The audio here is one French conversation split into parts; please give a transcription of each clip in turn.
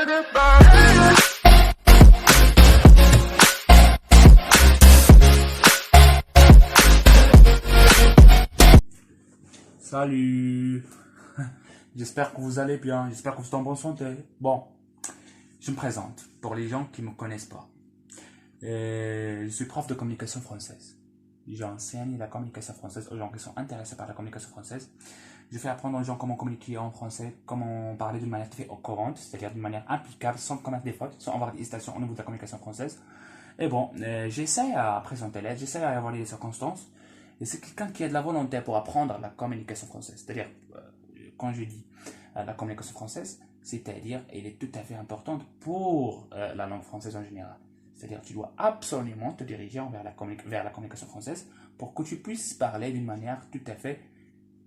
Salut. J'espère que vous allez bien, j'espère que vous êtes en bonne santé. Bon, je me présente pour les gens qui ne me connaissent pas. Je suis prof de communication française. J'enseigne la communication française aux gens qui sont intéressés par la communication française. Je fais apprendre aux gens comment communiquer en français, comment parler d'une manière très courante, c'est-à-dire d'une manière impeccable, sans commettre des fautes, sans avoir des hésitations au niveau de la communication française. Et bon, j'essaie à présenter l'aide, j'essaie à évaluer les circonstances. Et c'est quelqu'un qui a de la volonté pour apprendre la communication française. C'est-à-dire, quand je dis la communication française, c'est-à-dire, elle est tout à fait importante pour la langue française en général. C'est-à-dire, tu dois absolument te diriger vers la communication française pour que tu puisses parler d'une manière tout à fait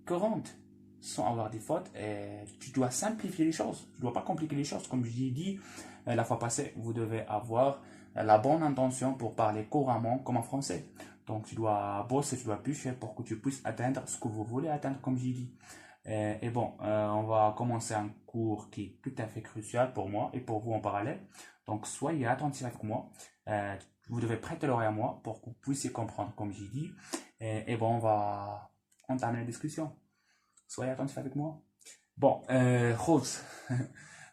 courante, sans avoir des fautes. Et tu dois simplifier les choses. Tu ne dois pas compliquer les choses. Comme je l'ai dit la fois passée, vous devez avoir la bonne intention pour parler couramment comme en français. Donc, tu dois bosser, tu dois bûcher pour que tu puisses atteindre ce que vous voulez atteindre, comme j'ai dit. Et bon, on va commencer un cours qui est tout à fait crucial pour moi et pour vous en parallèle. Donc, soyez attentifs avec moi. Vous devez prêter l'oreille à moi pour que vous puissiez comprendre, comme j'ai dit. Et bon, on va entamer la discussion. Soyez attentifs avec moi. Bon, خوت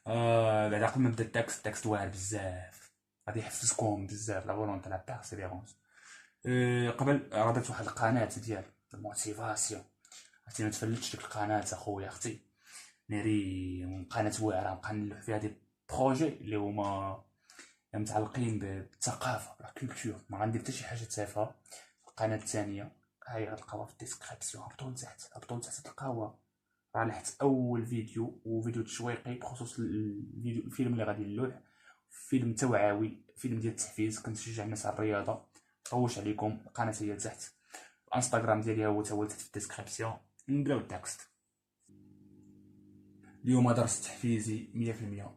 بعدا قبل ما نبدا التكست واعر بزاف غادي يحفزكم بزاف لا فولونتي لا بيرسيفيرونس. قبل ربطت واحد القناه ديال الموتيفاسيون، عرفتي ما تفلتش ديك القناه اخويا اختي، ناري قناه واعره نبقى نلوح فيها دي بروجي اللي هما متعلقين بالثقافه لا كولتور، ما غندير حتى شي حاجه تافهه. القناه الثانيه هاي غتلقاوها في الديسكريبسيون، هبطوا لتحت تلقاوها، راه لحت اول فيديو وفيديو تشويقي بخصوص الفيلم اللي غادي نلوح، فيلم توعوي، فيلم ديال التحفيز، كنشجع الناس على الرياضه. طوش عليكم القناه هي تحت، الانستغرام ديالي هو تحت في الديسكريبسيون. نبداو التكست. اليوم درس تحفيزي 100%،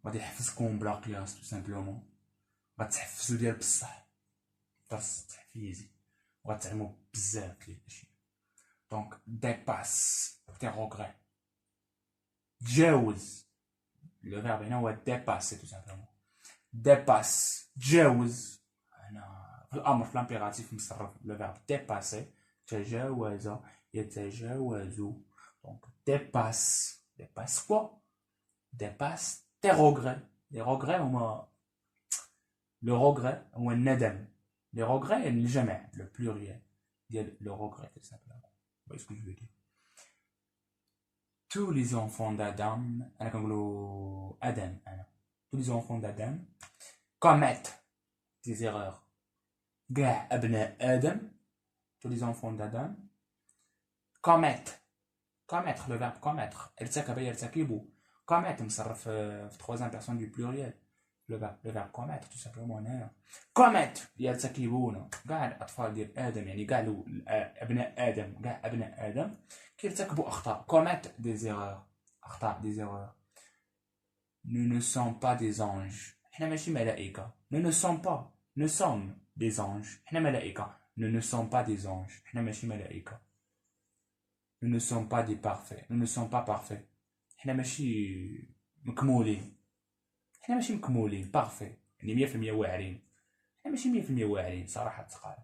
غادي يحفزكم بلا قياس تو سامبلومون، غتحفزوا ديال بصح. درس تحفيزي وغتعلموا بزاف ديال الاشياء. دونك ديباس تي روغري، تجاوز. لو فيرب هنا هو ديباسي تو سامبلومون. ديباس تجاوز، هنا في الامر في الامبيراتيف مصرف لو فيرب ديباسي، تجاوز يتجاوز. دونك ديباس كوا؟ ديباس تي روغري. لي روغري هما لو روغري هو الندم، لي روغري الجمع لو بلوريال ديال لو روغري tout simplement. Vous voyez ce que je veux dire? Tous les enfants d'Adam, أنا كنقولو آدم، أنا tous les enfants d'Adam commettent des erreurs. كاع أبناء آدم، tous les enfants d'Adam commettent le verbe commettre، ارتكب يرتكب. commettre مصرف في troisième personne du pluriel. le verbe commettre tout simplement هنايا. commettre يرتكبون، كاع الأطفال ديال آدم، يعني كاع أبناء آدم، كاع أبناء آدم كيرتكبوا أخطاء. commettre des erreurs، أخطاء des erreurs. nous ne sommes pas des anges، حنا ماشي ملائكة. nous ne sommes pas، nous sommes des anges، حنا ملائكة. nous ne sommes pas des anges، حنا ماشي ملائكة. nous ne sommes pas des parfaits، nous ne sommes pas parfaits، حنا ماشي مكمولين. حنا ماشي مكمولين بارفي، يعني 100% واعرين. حنا ماشي 100% واعرين صراحة تقال.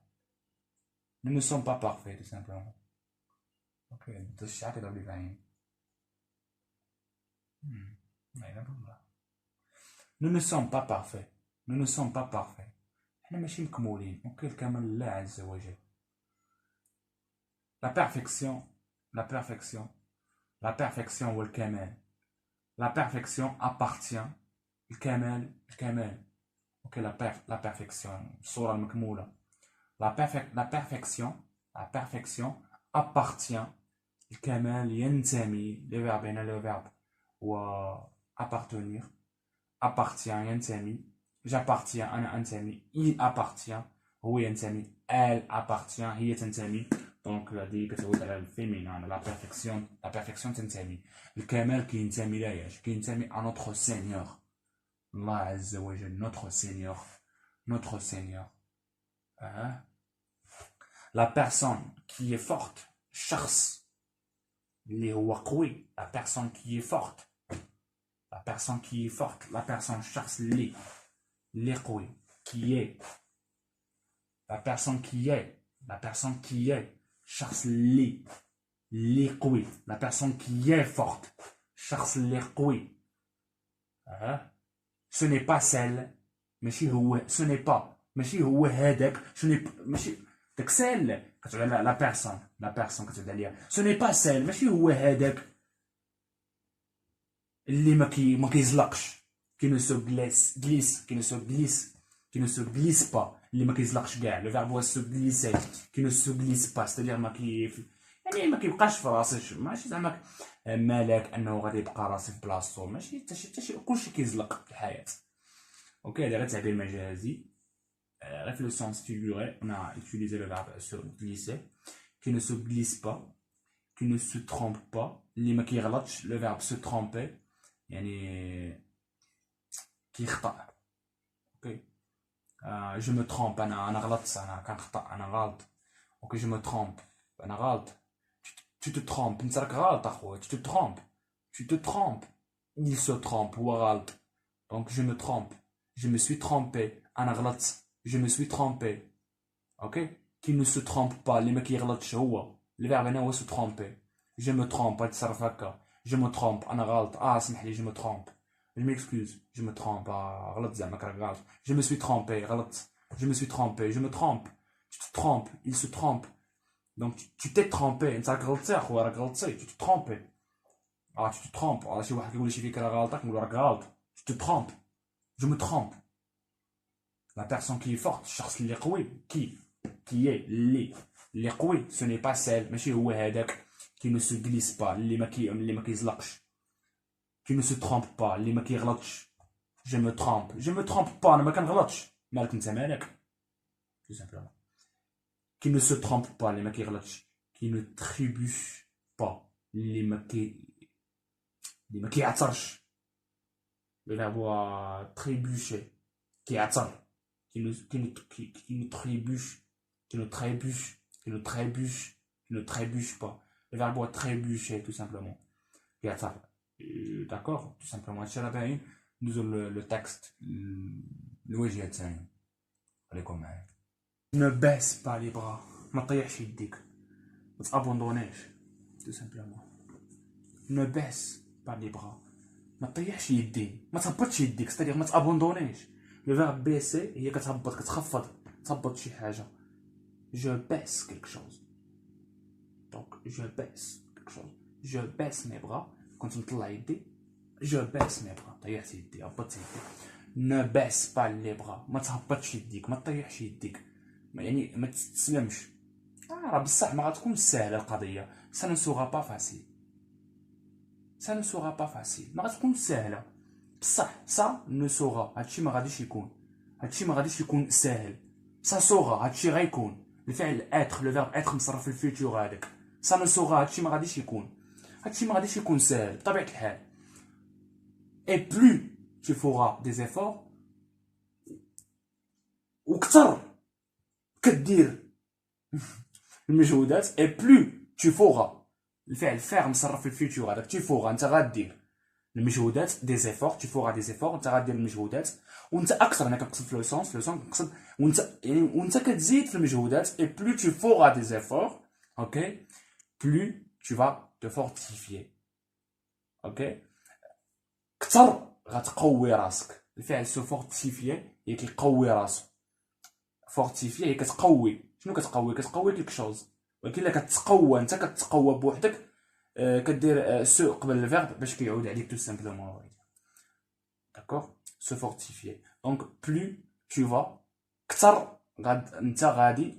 nous ne sommes pas parfaits tout simplement. اوكي انت الشعر كيضرب لي في عيني. لا بالله. nous ne sommes pas parfaits، nous ne sommes pas parfaits، حنا ماشي مكمولين. اوكي الكمال لله عز وجل. la perfection هو الكمال. la perfection appartient. الكمال اوكي la perfection الصورة المكمولة. la perfection appartient. الكمال ينتمي. le verbe هنا le verbe هو appartenir. appartient ينتمي. j'appartiens أنا أنتمي. il appartient هو ينتمي. elle appartient هي تنتمي. دونك هادي كتعود على الفيمينان. لا بيرفكسيون تنتمي. الكمال كينتمي لاياش؟ كينتمي à notre Seigneur الله عز وجل. notre Seigneur. la personne qui est forte، الشخص اللي هو قوي. la personne qui est forte، la personne qui est forte, la personne شخص اللي قوي qui est la personne qui est شخص اللي قوي la personne qui est forte شخص اللي قوي ce n'est pas celle ماشي هو ce n'est pas ماشي هو هذاك ماشي داك celle كتعود على la personne كتعود عليها ce n'est pas celle ماشي هو هذاك اللي ما كيزلقش qui ne se glisse pas اللي ما كيزلقش كاع le verbe هو se glisser qui ne se glisse pas c'est-à-dire يعني ما كيبقاش في راسك ماشي زعما مالك انه غادي يبقى راسي في بلاصتو ماشي حتى شي كلشي كيزلق في الحياه اوكي هذا غير تعبير مجازي غير في لو سونس فيغوري on a utilisé le verbe se glisser qui ne se glisse pas qui ne se trompe pas اللي ما كيغلطش le verbe se tromper يعني كيخطأ اوكي je me trompe انا غلطت انا كنخطأ انا غلط اوكي je me trompe انا غلط tu te trompes انت راك غلط اخويا tu te trompes il se trompe هو غلط donc je me trompe je me suis trompé انا غلطت je me suis trompé اوكي qui ne se trompe pas اللي ما كيغلطش هو الفيرب هنا هو se tromper je me trompe غتصرف هكا je me trompe انا غلط اسمح لي je me trompe je m'excuse je me trompe غلط زعما راك غلط je me suis trompé غلط je me suis trompé je me trompe tu te trompes il se trompe donc tu t'es trompé انت راك غلطتي اخويا راك غلطتي tu te trompes tu te trompes شي واحد كيقول لي شي فكره غلطه كنقول راك غلط tu te trompes je me trompe la personne qui est forte الشخص اللي قوي qui est اللي قوي ce n'est pas celle ماشي هو هذاك qui ne se glisse pas اللي ما كيزلقش qui ne se trompe pas اللي ما كيغلطش je me trompe pas انا ما كنغلطش مالك انت مالك tout simplement qui ne se trompe pas اللي ما كيغلطش qui ne trébuche pas اللي ما كيعثرش le verbe هو trébucher كيعثر qui ne trébuche pas le verbe هو trébucher tout simplement كيعثر d'accord tout simplement هادشي راه باين ندوزو le texte الوجه الثاني خليكم معايا ne baisse pas les bras ما طيحش يديك ما تابوندونيش tout simplement ne baisse pas les bras ما طيحش يدي ما تهبطش يديك c'est-à-dire ما تابوندونيش le verbe baisser هي كتهبط تهبط شي حاجه je baisse quelque chose donc je baisse quelque chose je baisse mes bras كنت نطلع يدي je baisse mes bras طيحت يدي هبطت يدي ne baisse pas les bras ما تهبطش يديك ما طيحش يديك يعني ما تستسلمش راه بصح ما غتكون سهله القضيه ça ne sera pas facile ما غتكون سهله بصح ça ne sera هادشي ما غاديش يكون ساهل ça sera هادشي غيكون الفعل être le verbe être مصرف في الفيتور هذاك ça ne sera هادشي ما غاديش يكون ساهل بطبيعه الحال et plus tu feras des efforts وكثر كدير المجهودات et plus tu feras الفعل faire مصرف في الفيتور هذاك tu feras انت غادير المجهودات des efforts tu feras des efforts انت غادير المجهودات وانت اكثر انا كنقصد في لو سونس كنقصد وانت كتزيد في المجهودات et plus tu feras des efforts ok plus tu vas te fortifier ok كثر غتقوي راسك الفعل سو فورتيفيي هي كيقوي راسو فورتيفيي هي كتقوي شنو كتقوي كيك شوز ولكن الا كتقوى انت كتقوى بوحدك كدير سو قبل الفيرب باش كيعود عليك تو سامبلومون داكوغ سو فورتيفيي دونك بلو tu vas كثر انت غادي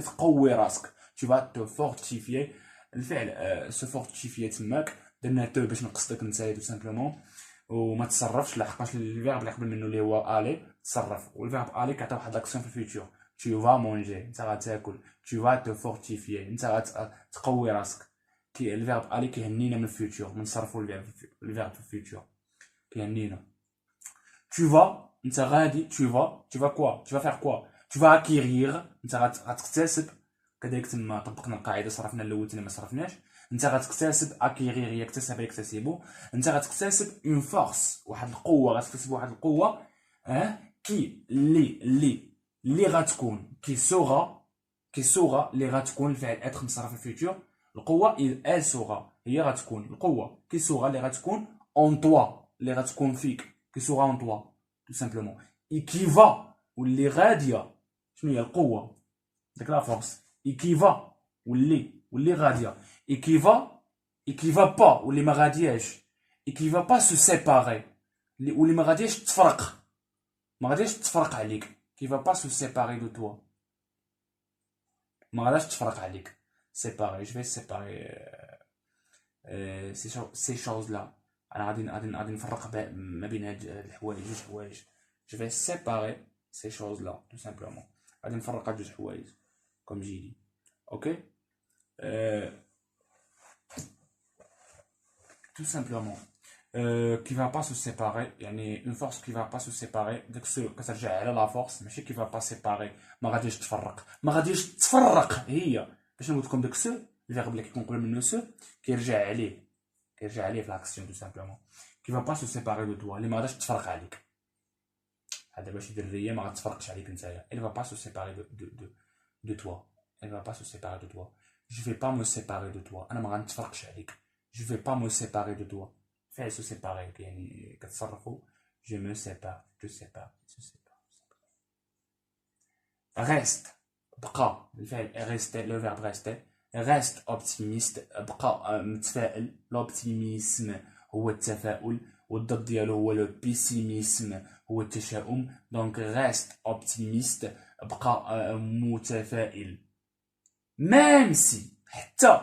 تقوي راسك tu vas te fortifier الفعل سو فورتيفيي تماك درنا تو باش نقصدك انت تو سامبلومون وما تصرفش لحقاش الفيرب اللي قبل منه اللي هو الي تصرف والفيرب الي كيعطي واحد لاكسيون في الفيتور tu vas manger انت غتاكل tu vas te fortifier انت غتقوي راسك كي الفيرب الي كيهنينا من الفيتور نصرفوا الفيرب في الفيتور كيهنينا tu vas انت غادي tu vas quoi tu vas faire quoi tu vas acquérir انت غتكتسب كذلك تما طبقنا القاعده صرفنا الاول تاني ما صرفناش انت غتكتسب اكيغير هي اكتسب يكتسبو انت غتكتسب اون فورس واحد القوه غتكتسب واحد القوه كي اللي غتكون كي سوغا اللي غتكون الفعل اتر مصرف في الفيتور القوه ال سوغا هي غتكون القوه كي سوغا اللي غتكون اون توا اللي غتكون فيك كي سوغا اون توا تو سامبلومون ايكيفا واللي غاديه شنو هي القوه داك لا فورس ايكيفا واللي غاديه ايكيفا با واللي ما غادياش ايكيفا با سو سيباري واللي ما غادياش تفرق عليك كيفا با سو سيباري دو توا ما غاداش تفرق عليك سيباري جو في سيباري سي شوز لا انا غادي نفرق ما بين هاد الحوايج جوج حوايج جو في سيباري سي شوز لا تو سامبلومون غادي نفرق هاد جوج حوايج كوم جي دي اوكي tout simplement qui va pas se séparer يعني une force qui va pas se séparer داك كترجع على لا فورس ماشي qui va pas séparer ما غاديش تفرق هي باش نقول لكم داك سو الفيرب اللي كيكون قبل منه سو كيرجع عليه في لاكسيون tout simplement qui va pas se séparer de toi اللي ما غاديش تفرق عليك هذا باش يدير الريه ما غاتفرقش عليك نتايا elle va pas se séparer de toi elle va pas se séparer de toi je vais pas me séparer de toi انا ما غنتفرقش عليك je vais pas me séparer de toi فعل se séparer يعني كتصرفوا je me sépare je sépare se sépare reste بقى الفعل rester le verbe rester reste optimiste بقى متفائل l'optimisme هو التفاؤل والضد ديالو هو لو بيسيميسم هو التشاؤم دونك reste optimiste بقى متفائل ميم سي حتى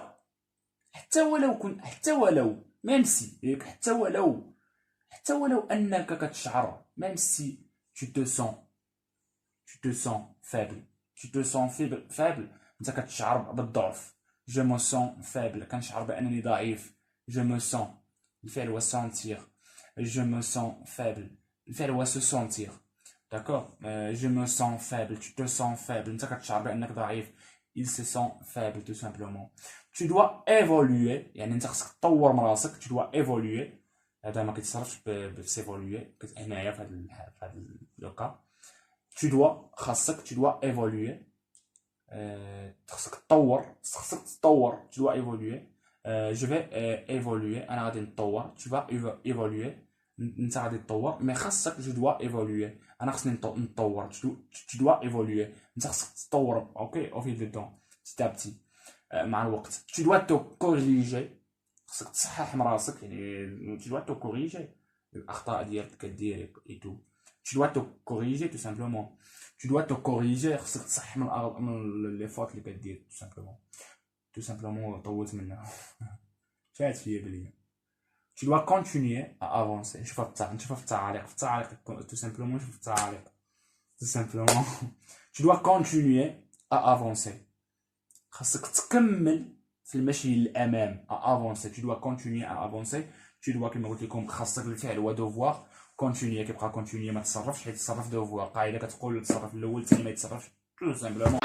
ولو ميم سي ياك حتى ولو انك كتشعر ميم سي tu te sens faible انت كتشعر بالضعف je me sens faible كنشعر بانني ضعيف je me sens الفعل هو sentir je me sens faible الفعل هو se sentir d'accord je me sens faible tu te sens faible انت كتشعر بانك ضعيف il se sent faible tout simplement tu dois évoluer يعني انت خصك تطور من راسك tu dois évoluer هذا ما كيتصرفش بسيفولوي هنايا في هذا لوكا tu dois évoluer خصك تطور tu dois évoluer je vais évoluer انا غادي نتطور tu vas évoluer انت غادي تطور مي خاصك je dois évoluer انا خصني نتطور tu dois évoluer انت خصك تتطور اوكي او فيل دو petit à petit مع الوقت tu dois te corriger خصك تصحح من راسك يعني tu dois te corriger الاخطاء ديالك كدير ايتو tu dois te corriger tout simplement tu dois te corriger خصك تصحح من لي فوت اللي كدير tout simplement طولت منها فات فيا بليا tu dois continuer à avancer نشوفها في التعاليق tout simplement نشوف التعاليق tout simplement tu dois continuer à avancer خاصك تكمل في المشي للامام à avancer tu dois continuer à avancer tu dois كما قلت لكم خاصك الفعل هو devoir continuer كيبقى continuer ما تصرفش حيت تصرف devoir قاعده كتقول التصرف الاول الثاني ما يتصرفش tout simplement